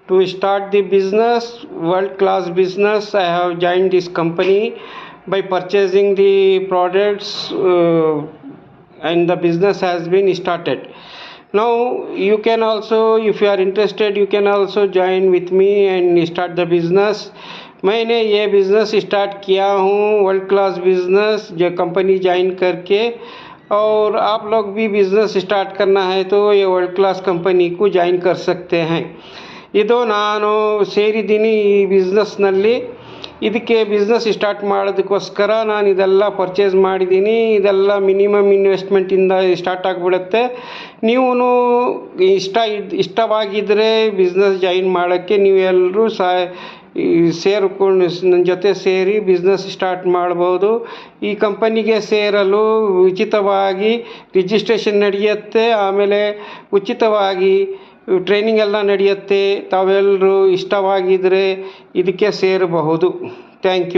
To start the business, world class business, I have joined this company by purchasing the products, and the business has been started. Now you can also, if you are interested, you can also join with me and start the business. मैंने ये business start किया हूँ world class business जो company join करके, और आप लोग भी बिज़नेस स्टार्ट करना है तो ये ವರ್ಲ್ಡ್ ಕ್ಲಾಸ್ ಕಂಪನಿ को ಜಾಯಿನ್ कर सकते हैं. ಇದು ನಾನು ಸೇರಿದ್ದೀನಿ ಈ ಬಿಸ್ನೆಸ್ನಲ್ಲಿ. ಇದಕ್ಕೆ ಬಿಸ್ನೆಸ್ ಸ್ಟಾರ್ಟ್ ಮಾಡೋದಕ್ಕೋಸ್ಕರ ನಾನು ಇದೆಲ್ಲ ಪರ್ಚೇಸ್ ಮಾಡಿದ್ದೀನಿ. ಇದೆಲ್ಲ ಮಿನಿಮಮ್ ಇನ್ವೆಸ್ಟ್ಮೆಂಟಿಂದ ಸ್ಟಾರ್ಟ್ ಆಗಿಬಿಡುತ್ತೆ. ನೀವು ಇಷ್ಟವಾಗಿದ್ದರೆ ಬಿಸ್ನೆಸ್ ಜಾಯಿನ್ ಮಾಡೋಕ್ಕೆ ನೀವು ಎಲ್ಲರೂ ಸೇರಿಕೊಂಡು ನನ್ನ ಜೊತೆ ಸೇರಿ ಬಿಸ್ನೆಸ್ ಸ್ಟಾರ್ಟ್ ಮಾಡ್ಬೋದು. ಈ ಕಂಪನಿಗೆ ಸೇರಲು ಉಚಿತವಾಗಿ ರಿಜಿಸ್ಟ್ರೇಷನ್ ನಡೆಯುತ್ತೆ, ಆಮೇಲೆ ಉಚಿತವಾಗಿ ಟ್ರೈನಿಂಗ್ ಎಲ್ಲ ನಡೆಯುತ್ತೆ. ತಾವೆಲ್ಲರೂ ಇಷ್ಟವಾಗಿದ್ದರೆ ಇದಕ್ಕೆ ಸೇರಬಹುದು. Thank you.